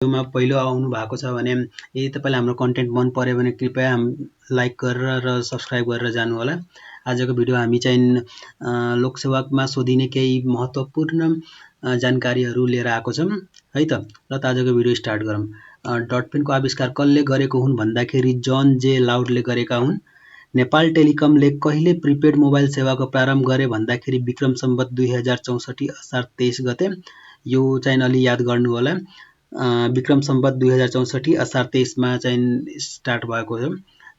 भिडियोमा पहिलो आउनु भएको छ भने यदि तपाईलाई हाम्रो कन्टेन्ट मन पर्यो भने कृपया लाइक गरेर र सब्स्क्राइब गरेर जानु होला। आजको भिडियो हामी चाहिँ लोकसेवामा सोधिने केही महत्त्वपूर्ण जानकारीहरू लिएर आएको छौं है त। ल आजको भिडियो स्टार्ट गरौँ। डटपेनको आविष्कार कसले गरेको हुन् भन्दाखेरि जन जे लाउडले गरेका हुन्। नेपाल टेलिकमले कहिले प्रिपेड मोबाइल सेवाको प्रारम्भ गरे भन्दाखेरि विक्रम सम्वत 2064 असार 23 गते। यो चाहिँ अलि याद गर्नु होला। विक्रम सम्वत 2064 असार 23 मा चाहिँ स्टार्ट भएको हो।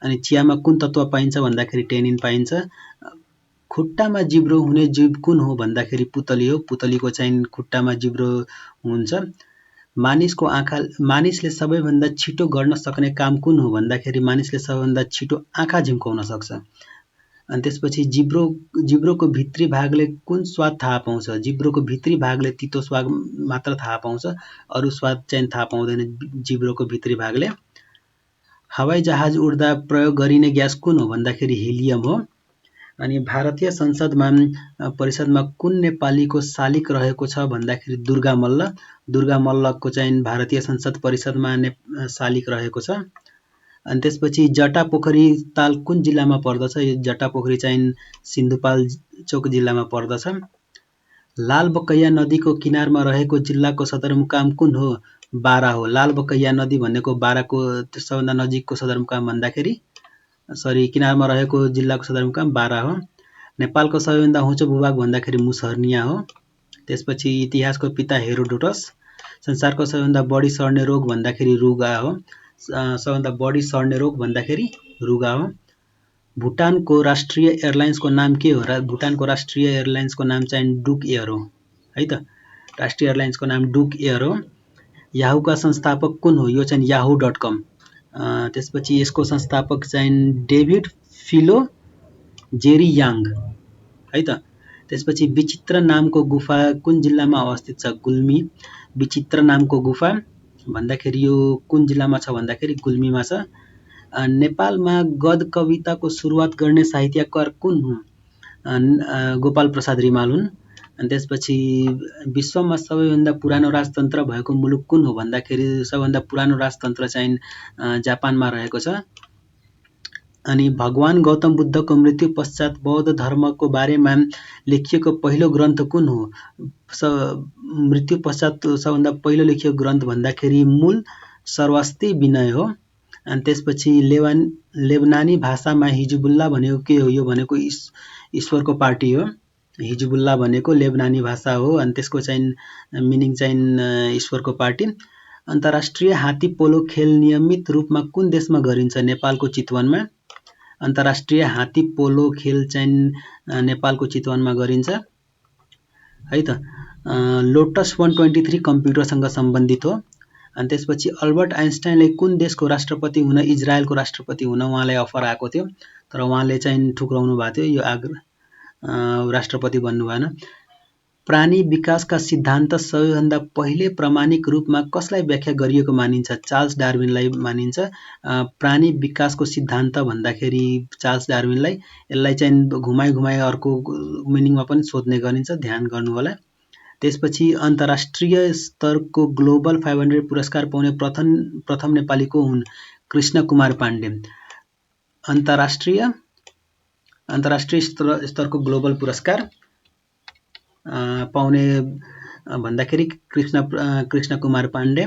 अनि चियामा कुन तत्व पाइन्छ भन्दाखेरि टेनिन पाइन्छ। खुट्टामा जिब्रो हुने जीव कुन हो भन्दाखेरि पुतली हो। पुतलीको चाहिँ खुट्टामा जिब्रो हुन्छ। मानिसले सबैभन्दा छिटो गर्न सक्ने काम कुन हो भन्दाखेरि मानिसले सबैभन्दा छिटो आँखा झिम्काउन सक्छ। अनि त्यसपछि जिब्रोको भित्री भागले कुन स्वाद थाहा पाउँछ। जिब्रोको भित्री भागले तितो स्वाद मात्र थाहा पाउँछ, अरु स्वाद चाहिँ थाहा पाउँदैन जिब्रोको भित्री भागले। हवाई जहाज उड्दा प्रयोग गरिने ग्यास कुन हो भन्दाखेरि हिलियम हो। अनि भारतीय संसदमा परिषदमा कुन नेपालीको शालिक रहेको छ भन्दाखेरि दुर्गा मल्ल। दुर्गा मल्लको चाहिँ भारतीय संसद परिषदमा शालिक रहेको छ। अनि त्यसपछि जटापोखरी ताल कुन जिल्लामा पर्दछ। यो जटापोखरी चाहिँ सिन्धुपाल्चोक जिल्लामा पर्दछ। लालबकैया नदीको किनारमा रहेको जिल्लाको सदरमुकाम कुन हो। बारा हो। लालबकैया नदी भनेको बाराको सबभन्दा नजिकको सदरमुकाम भन्दाखेरि किनारमा रहेको जिल्लाको सदरमुकाम बारा हो। नेपालको सबैभन्दा होचो भूभाग भन्दाखेरि मुसहरनिया हो। त्यसपछि इतिहासको पिता हेरोडोटस। संसारको सबैभन्दा बढी सर्ने रोग भन्दाखेरि रुगा हो। सबभन्दा बढी सर्ने रोग भन्दाखेरि रुगा हो। भुटानको राष्ट्रिय एयरलाइन्सको नाम के हो र भुटानको राष्ट्रिय एयरलाइन्सको नाम चाहिँ डुक एयर हो है त। राष्ट्रिय एयरलाइन्सको नाम डुक एयर हो। याहूका संस्थापक कुन हो। यो चाहिँ yahoo.com। त्यसपछि यसको संस्थापक चाहिँ डेभिड फिलो जेरी याङ है त। त्यसपछि विचित्र नामको गुफा कुन जिल्लामा अवस्थित छ। गुल्मी। विचित्र नामको गुफा भन्दाखेरि यो कुन जिल्लामा छ भन्दाखेरि गुल्मीमा छ। नेपालमा गद्य कविताको सुरुवात गर्ने साहित्यकार कुन हुन्। गोपाल प्रसाद रिमाल हुन्। अनि त्यसपछि विश्वमा सबैभन्दा पुरानो राजतन्त्र भएको मुलुक कुन हो भन्दाखेरि सबैभन्दा पुरानो राजतन्त्र चाहिँ जापानमा रहेको छ। अनि भगवान गौतम बुद्धको मृत्यु पश्चात बौद्ध धर्मको बारेमा लेखिएको पहिलो ग्रन्थ कुन हो। मृत्यु पश्चात सबभन्दा पहिलो लेखिएको ग्रन्थ भन्दाखेरि मूल सर्वास्ति विनय हो। अनि त्यसपछि लेबनानी भाषामा हिजबुल्लाह भनेको के हो। यो भनेको ईश्वरको पार्टी हो। हिजबुल्लाह भनेको लेबनानी भाषा हो। अनि त्यसको चाहिँ मिनिङ चाहिँ ईश्वरको पार्टी। अन्तर्राष्ट्रिय हात्ती पोलो खेल नियमित रूपमा कुन देशमा गरिन्छ। नेपालको चितवनमा। अन्तर्राष्ट्रिय हात्ती पोलो खेल चाहिँ नेपालको चितवनमा गरिन्छ है त। लोटस 123 कम्प्युटरसँग सम्बन्धित हो। अनि त्यसपछि अल्बर्ट आइन्स्टाइनले कुन देशको राष्ट्रपति हुन इजरायलको राष्ट्रपति हुन उहाँलाई अफर आएको थियो, तर उहाँले चाहिँ ठुक्राउनु भएको थियो। यो राष्ट्रपति बन्नु भएन। प्राणी विकासका सिद्धान्त सबैभन्दा पहिले प्रामाणिक रूपमा कसलाई व्याख्या गरिएको मानिन्छ। चार्ल्स डार्विनलाई मानिन्छ प्राणी विकासको सिद्धान्त भन्दाखेरि चार्ल्स डार्विनलाई। यसलाई चाहिँ घुमाइ अर्को मिनिङमा पनि सोध्ने गरिन्छ, ध्यान गर्नु होला। त्यसपछि अन्तर्राष्ट्रिय स्तरको ग्लोबल 500 पुरस्कार पाउने प्रथम नेपाली को हुन्। कृष्ण कुमार पाण्डे। अन्तर्राष्ट्रिय स्तरको ग्लोबल पुरस्कार पाउने भन्दाखेरि कृष्ण कुमार पाण्डे।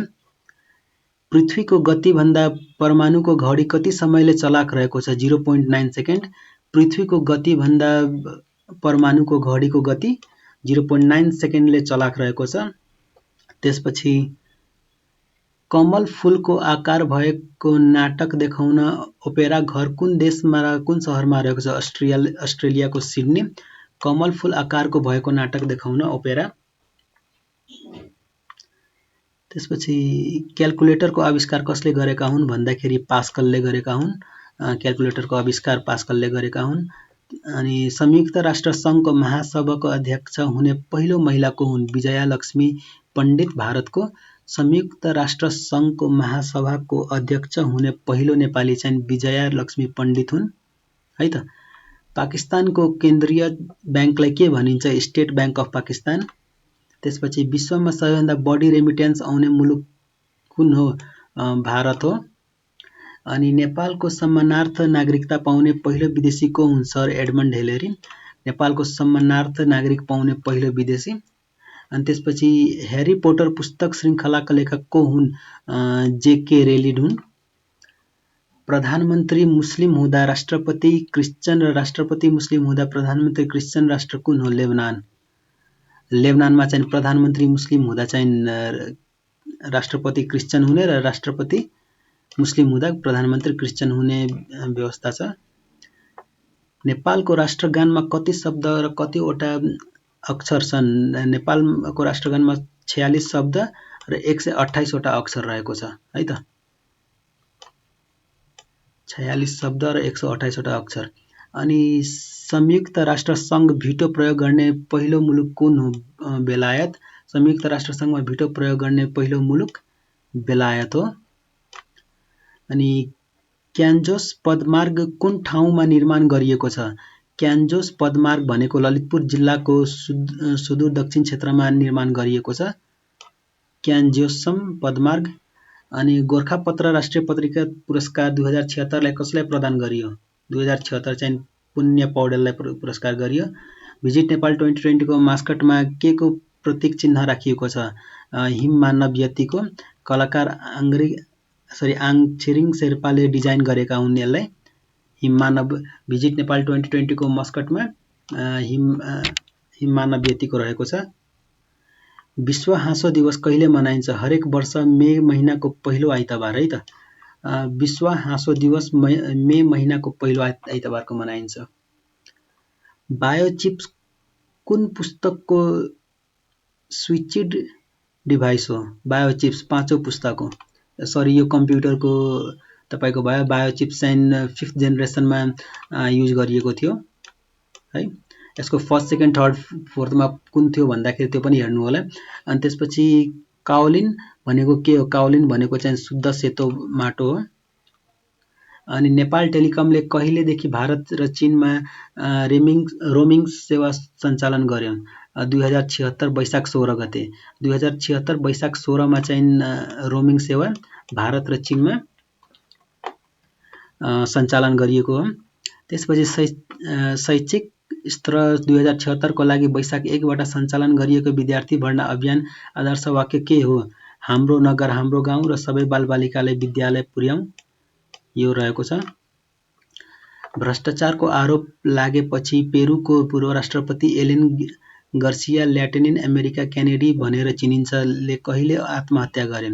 पृथ्वीको गति भन्दा परमाणुको घडी कति समयले चलाक रहेको छ। 0.9 सेकेन्ड। पृथ्वीको गति भन्दा परमाणुको घडीको गति 0.9 सेकेन्डले चलाक रहेको छ। त्यसपछि कमल फूलको आकार भएको नाटक देखाउन ओपेरा घर कुन देशमा कुन शहरमा रहेको छ। अस्ट्रेलियाको सिडनी। कमल फूल आकारको भएको नाटक देखाउन ओपेरा। त्यसपछि क्याल्कुलेटरको आविष्कार कसले गरेका हुन् भन्दाखेरि पास्कलले गरेका हुन्। क्याल्कुलेटरको आविष्कार पास्कलले गरेका हुन्। अनि संयुक्त राष्ट्र संघको महासभाको अध्यक्ष हुने पहिलो महिला को हुन्। विजया लक्ष्मी पण्डित। भारतको संयुक्त राष्ट्र संघको महासभाको अध्यक्ष हुने पहिलो नेपाली चाहिँ विजया लक्ष्मी पण्डित हुन् है त। पाकिस्तानको केन्द्रीय ब्याङ्कलाई के भनिन्छ। State bank of Pakistan. त्यसपछि विश्वमा सबैभन्दा बढी रेमिटेन्स आउने मुलुक कुन हो? भारत हो। अनि नेपालको सम्मानार्थ नागरिकता पाउने पहिलो विदेशी को हुन्? Sir Edmund Hillary. नेपालको सम्मानार्थ नागरिक पाउने पहिलो विदेशी। अनि त्यसपछि ह्यारी पोटर पुस्तक श्रृङ्खलाका लेखक को हुन्? जेके रेलिड हुन्। प्रधानमन्त्री मुस्लिम हुँदा राष्ट्रपति क्रिश्चियन र राष्ट्रपति मुस्लिम हुँदा प्रधानमन्त्री क्रिश्चियन राष्ट्र कुन हो? लेबनान। लेबनानमा चाहिँ प्रधानमन्त्री मुस्लिम हुँदा चाहिँ राष्ट्रपति क्रिश्चियन हुने र राष्ट्रपति मुस्लिम हुँदा प्रधानमन्त्री क्रिश्चियन हुने व्यवस्था छ। नेपालको राष्ट्रगानमा कति शब्द र कतिवटा अक्षर छन्? नेपालको राष्ट्रगानमा 46 शब्द र 128 वटा अक्षर रहेको छ है त। 46 शब्द र 128 वटा अक्षर। अनि संयुक्त राष्ट्र सङ्घ भिटो प्रयोग गर्ने पहिलो मुलुक कुन हो? बेलायत। संयुक्त राष्ट्र सङ्घमा भिटो प्रयोग गर्ने पहिलो मुलुक बेलायत हो। अनि क्यान्जोस पदमार्ग कुन ठाउँमा निर्माण गरिएको छ? क्यान्जोस पदमार्ग भनेको ललितपुर जिल्लाको सुदूर दक्षिण क्षेत्रमा निर्माण गरिएको छ क्यान्जोसम पदमार्ग। अनि गोरखापत्र राष्ट्रिय पत्रिका पुरस्कार 2076 लाई कसलाई प्रदान गरियो? 2076 चाहिँ पुण्य पौडेललाई पुरस्कार गरियो। भिजिट नेपाल 2020 को मास्कटमा के को प्रतीक चिन्ह राखिएको छ? हिम मानव को। कलाकार आङ छिरिङ शेर्पाले डिजाइन गरेका हुन् यसलाई। हिम मानव भिजिट नेपाल 2020 को मस्कटमा हिम मानव को रहेको छ। विश्व हाँसो दिवस कहिले मनाइन्छ? हरेक वर्ष मे महिनाको पहिलो आइतबार है त। विश्व हाँसो दिवस मे महिनाको पहिलो आइतबारको मनाइन्छ। बायोचिप्स कुन पुस्तकको स्विच्ड डिभाइस हो? बायोचिप्स पाँचौं पुस्तक हो। सरी यो कम्प्युटरको तपाईको भयो। बायोचिप्स चाहिँ 5th जेनेरेसनमा युज गरिएको थियो है। यसको फर्स्ट सेकेन्ड थर्ड फोर्थमा कुन थियो भन्दाखेरि त्यो पनि हेर्नु होला। अनि त्यसपछि काओलिन भनेको के हो? काओलिन भनेको चाहिँ शुद्ध सेतो माटो हो। अनि नेपाल टेलिकमले कहिलेदेखि भारत र चीनमा रोमिङ सेवा सञ्चालन गर्यो? 2076 वैशाख 16 गते। 2076 वैशाख 16 मा चाहिँ रोमिङ सेवा भारत र चीनमा सञ्चालन गरिएको हो। त्यसपछि शैक्षिक स्तर 2076 को लागि वैशाख 1 बाट सञ्चालन गरिएको विद्यार्थी भर्ना अभियान आदर्श वाक्य के हो? हाम्रो नगर हाम्रो गाउँ र सबै बालबालिकालाई विद्यालय पुर्याउँ, यो रहेको छ। भ्रष्टाचारको आरोप लागेपछि पेरुको पूर्व राष्ट्रपति Alan Garcia Latin America Kennedy भनेर चिनिन्छ ले कहिले आत्महत्या गरे?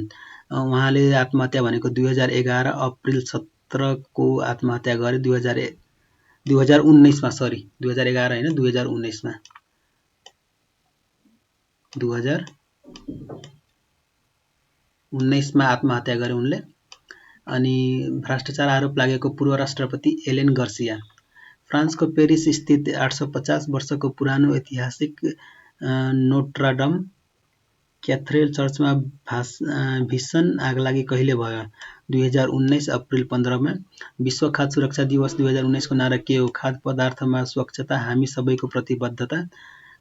उहाँले आत्महत्या भनेको 2011 अप्रिल 17 को आत्महत्या गरे। 2019 मा, सरी 2011 हैन 2019 मा। 2019 मा आत्महत्या गरे उनले। अनि भ्रष्टाचार आरोप लागेको पूर्व राष्ट्रपति एलेन गर्सिया। फ्रान्सको पेरिस स्थित 850 वर्षको पुरानो ऐतिहासिक नोट्राडम क्याथेड्रल चर्चमा भीषण आगलागी कहिले भयो? 2019 अप्रिल 15 मा। विश्व खाद्य सुरक्षा दिवस 2019 को नारा के हो? खाद्य पदार्थमा स्वच्छता हामी सबैको प्रतिबद्धता।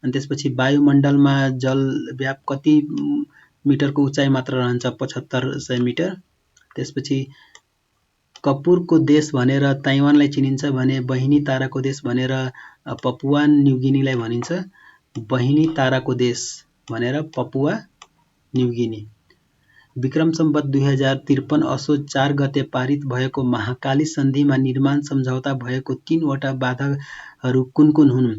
अनि त्यसपछि वायुमण्डलमा जलव्याप कति मिटरको उचाइ मात्र रहन्छ? 7500 मिटर। त्यसपछि कपुरको देश भनेर ताइवानलाई चिनिन्छ भने बहिनी ताराको देश भनेर पपुवा न्युगिनीलाई भनिन्छ। बहिनी ताराको देश भनेर पपुवा न्युगिनी। विक्रम सम्वत 2053 असोज 4 गते पारित भएको महाकाली सन्धिमा निर्माण सम्झौता भएको 3 वटा बाधाहरू कुन कुन हुन्?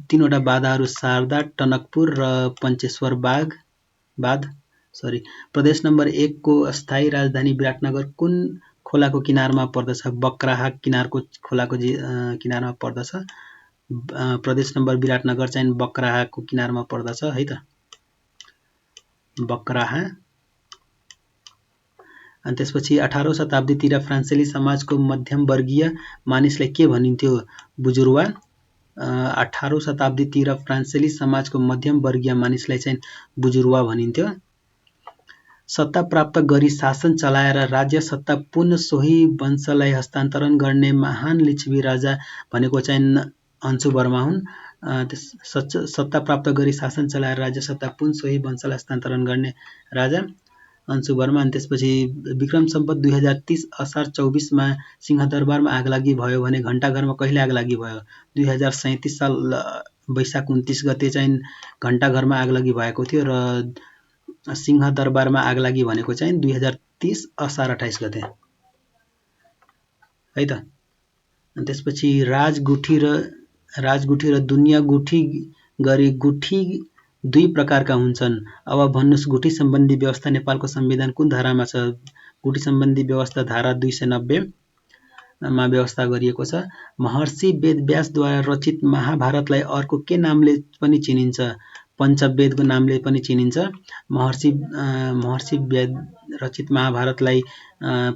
3 वटा बाधाहरू शारदा, टनकपुर र पञ्चेश्वर बाध। प्रदेश नम्बर 1 को अस्थायी राजधानी विराटनगर कुन खोलाको किनारमा पर्दछ? बक्राहा खोलाको किनारमा पर्दछ। प्रदेश नम्बर विराटनगर चाहिँ बक्राहाको किनारमा पर्दछ है त। बक्राहा। अनि त्यसपछि 18औं शताब्दीतिर फ्रान्सेली समाजको मध्यमवर्गीय मानिसलाई के भनिन्थ्यो? बुजुर्वा। 18औं शताब्दीतिर फ्रान्सेली समाजको मध्यमवर्गीय मानिसलाई चाहिँ बुजुर्वा भनिन्थ्यो। सत्ता प्राप्त गरी शासन चलाएर राज्य सत्ता पुनः सोही वंशलाई हस्तान्तरण गर्ने महान लिच्छवी राजा भनेको चाहिँ अन्सु वर्मा हुन्। सत्ता प्राप्त गरी शासन चलाएर राज्य सत्ता पुनः सोही वंशलाई हस्तान्तरण गर्ने राजा अंशु वर्मा। अनि त्यसपछि विक्रम सम्वत 2030 असार 24मा सिंहदरबारमा आगलागी भयो भने घण्टाघरमा कहिले आगलागी भयो? 2037 साल वैशाख 29 गते चाहिँ घण्टाघरमा आगलागी भएको थियो र सिंहदरबारमा आगलागी भनेको चाहिँ 2030 असार 28 गते है त। अनि त्यसपछि राजगुठी र दुनिया गुठी गरी गुठी दुई प्रकारका हुन्छन्। अब भन्नुस् गुठी सम्बन्धी व्यवस्था नेपालको संविधान कुन धारामा छ? गुठी सम्बन्धी व्यवस्था धारा 290 मा व्यवस्था गरिएको छ। महर्षि वेदव्यासद्वारा रचित महाभारतलाई अर्को के नामले पनि चिनिन्छ? पञ्चवेदको नामले पनि चिनिन्छ। महर्षि वेद रचित महाभारतलाई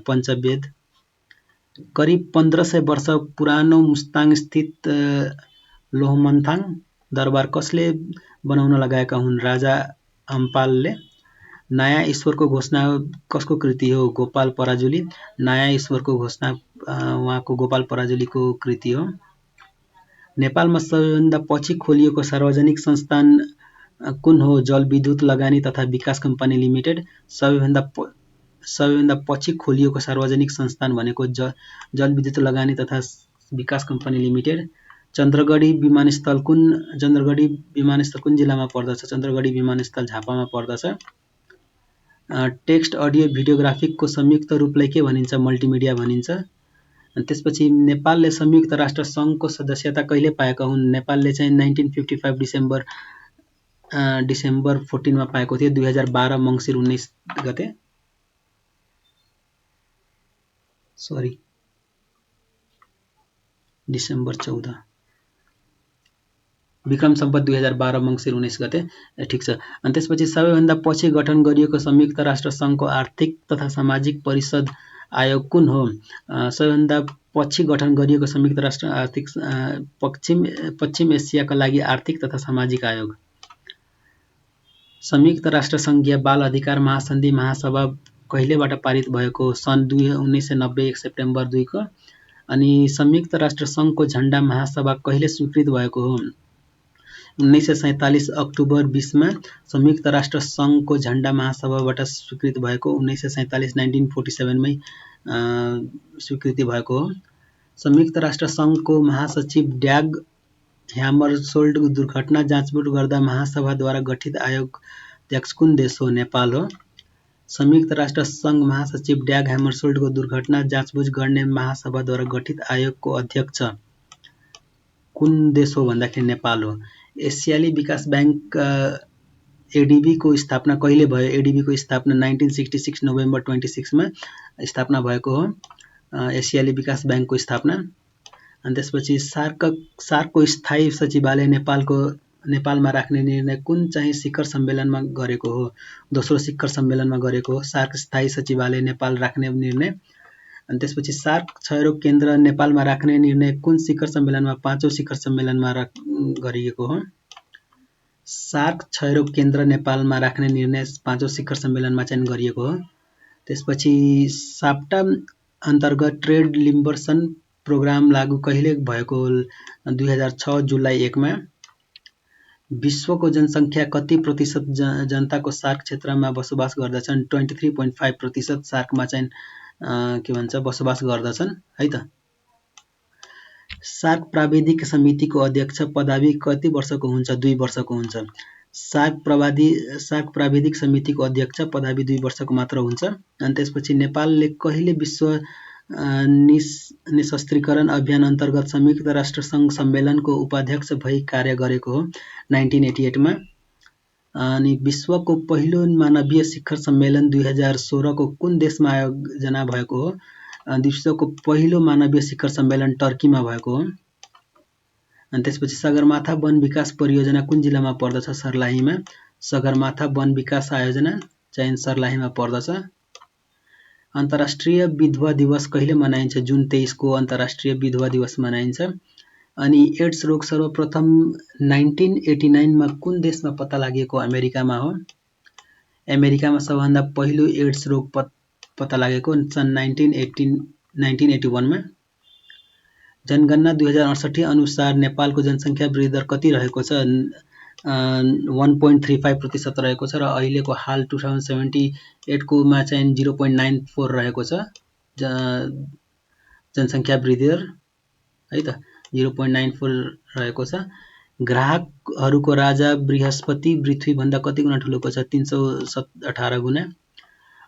पञ्चवेद। करिब 1500 वर्ष पुरानो मुस्ताङ स्थित लोहमन्थाङ दरबार कसले बनाउन लगाएका हुन्? राजा अम्पालले। नयाँ ईश्वरको घोषणा कसको कृति हो? गोपाल पराजुली। नयाँ ईश्वरको घोषणा उहाँको गोपाल पराजुलीको कृति हो। नेपालमा सबैभन्दा पछि खोलिएको सार्वजनिक संस्थान कुन हो? जलविद्युत लगानी तथा विकास कम्पनी लिमिटेड। सबैभन्दा पछि खोलिएको सार्वजनिक संस्थान भनेको जलविद्युत लगानी तथा विकास कम्पनी लिमिटेड। चन्द्रगढी विमानस्थल कुन जिल्लामा पर्दछ? चन्द्रगढी विमानस्थल झापामा पर्दछ। टेक्स्ट अडियो भिडियोग्राफिकको संयुक्त रूपलाई के भनिन्छ? मल्टिमिडिया भनिन्छ। अनि त्यसपछि नेपालले संयुक्त राष्ट्र सङ्घको सदस्यता कहिले पाएका हुन्? नेपालले चाहिँ 1955 डिसेम्बर 14 मा पाएको थियो। 2012 मङ्सिर 19 गते। डिसेम्बर 14 विक्रम सम्वत 2012 मङ्सिर 19 गते। ठिक छ। अनि त्यसपछि सबैभन्दा पछि गठन गरिएको संयुक्त राष्ट्र सङ्घको आर्थिक तथा सामाजिक परिषद आयोग कुन हो? सबैभन्दा पछि गठन गरिएको संयुक्त राष्ट्र आर्थिक पश्चिम एसियाका लागि आर्थिक तथा सामाजिक आयोग। संयुक्त राष्ट्र सङ्घीय बाल अधिकार महासन्धि महासभा कहिलेबाट पारित भएको? सन् 1990 सेप्टेम्बर 2 को। अनि संयुक्त राष्ट्र सङ्घको झण्डा महासभा कहिले स्वीकृत भएको हो? 1947 अक्टोबर 20 मा संयुक्त राष्ट्र सङ्घको झण्डा महासभाबाट स्वीकृत भएको। 1947 1947 मै स्वीकृति भएको हो। संयुक्त राष्ट्र सङ्घको महासचिव ड्याग ह्यामरसोल्ड दुर्घटना जाँचबुट गर्दा महासभाद्वारा गठित आयोग अध्यक्ष कुन देश हो? नेपाल हो। संयुक्त राष्ट्र सङ्घ महासचिव ड्याग ह्यामरसोल्डको दुर्घटना जाँचबुझ गर्ने महासभाद्वारा गठित आयोगको अध्यक्ष कुन देश हो भन्दाखेरि नेपाल हो। एसियाली विकास ब्याङ्क एडिबी को स्थापना कहिले भयो? एडिबी को स्थापना 1966 नोभेम्बर 26 मा स्थापना भएको हो। एसियाली विकास ब्याङ्कको स्थापना। अनि त्यसपछि सार्कको स्थायी सचिवालय नेपालमा राख्ने निर्णय कुन चाहिँ शिखर सम्मेलनमा गरेको हो? दोस्रो शिखर सम्मेलनमा गरेको हो। सार्क स्थायी सचिवालय नेपाल राख्ने निर्णय। अनि त्यसपछि सार्क क्षयरोग केन्द्र नेपालमा राख्ने निर्णय कुन शिखर सम्मेलनमा? पाँचौं शिखर सम्मेलनमा गरिएको हो। सार्क क्षयरोग केन्द्र नेपालमा राख्ने निर्णय पाँचौं शिखर सम्मेलनमा चाहिँ गरिएको हो। त्यसपछि साप्टा अन्तर्गत ट्रेड लिबरेसन प्रोग्राम लागू कहिले भएको? 2006 जुलाई 1 मा। विश्वको जनसङ्ख्या कति प्रतिशत जनताको सार्क क्षेत्रमा बसोबास गर्दछन्? 23.5% सार्कमा चाहिँ बसोबास गर्दछन् है त। सार्क प्राविधिक समितिको अध्यक्ष पदावधि कति वर्षको हुन्छ? 2 वर्षको हुन्छ। सार्क प्राविधिक समितिको अध्यक्ष पदावधि 2 वर्षको मात्र हुन्छ। अनि त्यसपछि नेपालले कहिले विश्व निशस्त्रीकरण अभियान अन्तर्गत संयुक्त राष्ट्र सङ्घ सम्मेलनको उपाध्यक्ष भई कार्य गरेको हो? 1988 मा। अनि विश्वको पहिलो मानवीय शिखर सम्मेलन 2016 को कुन देशमा आयोजना भएको हो? विश्वको पहिलो मानवीय शिखर सम्मेलन टर्कीमा भएको हो। अनि त्यसपछि सगरमाथा वन विकास परियोजना कुन जिल्लामा पर्दछ? सर्लाहीमा। सगरमाथा वन विकास आयोजना चाहिँ सर्लाहीमा पर्दछ। अन्तर्राष्ट्रिय विधवा दिवस कहिले मनाइन्छ? जुन 23 को अन्तर्राष्ट्रिय विधवा दिवस मनाइन्छ। अनि एड्स रोग सर्वप्रथम 1989 मा कुन देशमा पत्ता लागेको? अमेरिकामा हो। अमेरिकामा सबभन्दा पहिलो एड्स रोग पत्ता लागेको सन् 1981 मा। जनगणना 2068 अनुसार नेपालको जनसङ्ख्या वृद्धि दर कति रहेको छ? 1.35% रहेको छ र अहिलेको हाल 2078 कोमा चाहिँ 0.94 रहेको छ जनसङ्ख्या वृद्धि दर है त 0.94 रहेको छ। ग्राहकहरूको राजा बृहस्पति पृथ्वीभन्दा कति गुणा ठुलोको छ? 318 गुणा।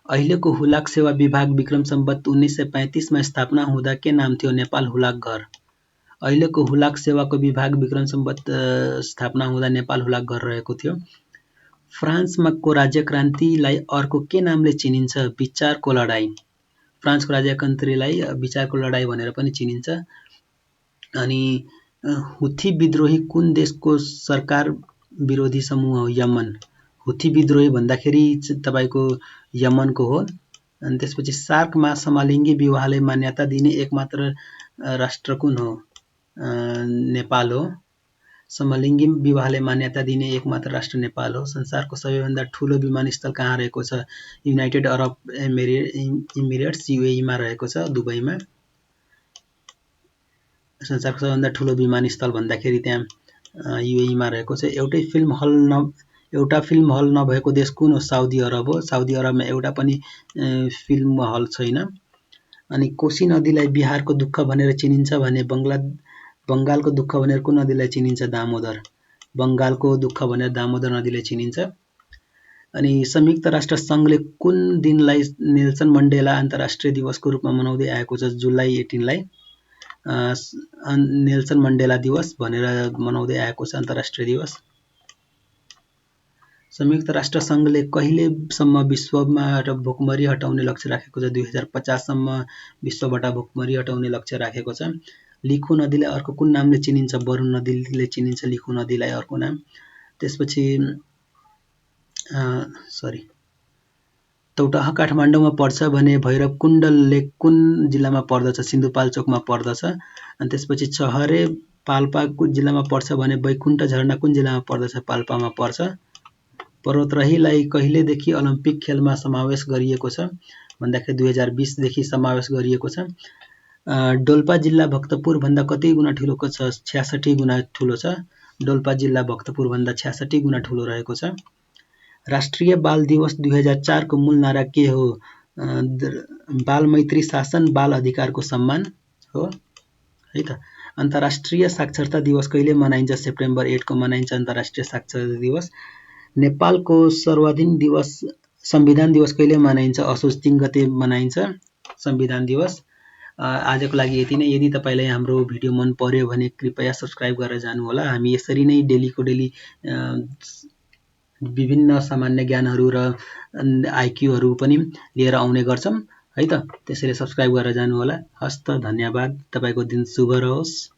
अहिलेको हुलाक सेवा विभाग विक्रम सम्वत 1935 मा स्थापना हुँदा के नाम थियो? नेपाल हुलाक घर। अहिलेको हुलाक सेवाको विभाग विक्रम सम्वत स्थापना हुँदा नेपाल हुलाक घर रहेको थियो। फ्रान्समा को राज्यक्रान्तिलाई अर्को के नामले चिनिन्छ? विचारको लडाई। फ्रान्सको राज्यक्रान्तिलाई विचारको लडाई भनेर पनि चिनिन्छ। अनि हुथी विद्रोही कुन देशको सरकार विरोधी समूह हो? यमन। हुथी विद्रोही भन्दाखेरि तपाईको यमनको हो। अनि त्यसपछि सार्कमा समलिङ्गी विवाहलाई मान्यता दिने एकमात्र राष्ट्र कुन हो? नेपाल हो। समलिङ्गी विवाहलाई मान्यता दिने एकमात्र राष्ट्र नेपाल हो। संसारको सबैभन्दा ठुलो विमानस्थल कहाँ रहेको छ? युनाइटेड अरब इमिरेट्स UAE मा रहेको छ, दुबईमा। संसारको सबैभन्दा ठुलो विमानस्थल भन्दाखेरि त्यहाँ UAE मा रहेको छ। एउटा फिल्म हल नभएको देश कुन हो? साउदी अरब हो। साउदी अरबमा एउटा पनि फिल्म हल छैन। अनि कोशी नदीलाई बिहारको दुःख भनेर चिनिन्छ भने बङ्गालको दुःख भनेर कुन नदीलाई चिनिन्छ? दामोदर। बङ्गालको दुःख भनेर दामोदर नदीलाई चिनिन्छ। अनि संयुक्त राष्ट्र सङ्घले कुन दिनलाई नेल्सन मण्डेला अन्तर्राष्ट्रिय दिवसको रूपमा मनाउँदै आएको छ? जुलाई 18 लाई नेल्सन मण्डेला दिवस भनेर मनाउँदै आएको छ, अन्तर्राष्ट्रिय दिवस। संयुक्त राष्ट्र सङ्घले कहिलेसम्म विश्वबाट भोकमरी हटाउने लक्ष्य राखेको छ? 2050 सम्म विश्वबाट भोकमरी हटाउने लक्ष्य राखेको छ। लिखु नदीलाई अर्को कुन नामले चिनिन्छ? वरुण नदीले चिनिन्छ लिखु नदीलाई अर्को नाम। त्यसपछि तौटाह काठमाडौँमा पर्छ भने भैरवकुण्ड लेक कुन जिल्लामा पर्दछ? सिन्धुपाल्चोकमा पर्दछ। अनि त्यसपछि चहरे पाल्पा कुन जिल्लामा पर्छ भने बैकुण्ठ झरना कुन जिल्लामा पर्दछ? पाल्पामा पर्छ। पर्वतराहीलाई कहिलेदेखि ओलम्पिक खेलमा समावेश गरिएको छ भन्दाखेरि 2020 देखि समावेश गरिएको छ। डोल्पा जिल्ला भक्तपुर भन्दा कति गुणा ठुलोको छ? 66 गुणा ठुलो छ। डोल्पा जिल्ला भक्तपुर भन्दा 66 गुणा ठुलो रहेको छ। राष्ट्रिय बाल दिवस 2004 को मूल नारा के हो? बाल मैत्री शासन, बाल अधिकारको सम्मान हो है त। अन्तर्राष्ट्रिय साक्षरता दिवस कहिले मनाइन्छ? सेप्टेम्बर 8 को मनाइन्छ अन्तर्राष्ट्रिय साक्षरता दिवस। नेपालको संविधान दिवस कहिले मनाइन्छ? असोज 3 गते मनाइन्छ संविधान दिवस। आजको लागि यति नै। यदि तपाईलाई हाम्रो भिडियो मन पर्यो भने कृपया सब्स्क्राइब गरेर जानुहोला। हामी यसरी नै डेलीको डेली विभिन्न सामान्य ज्ञानहरू र आइक्यूहरू पनि लिएर आउने गर्छौं है त। त्यसैले सब्स्क्राइब गरेर जानुहोला। हस्त, धन्यवाद। तपाईको दिन शुभ रहोस्।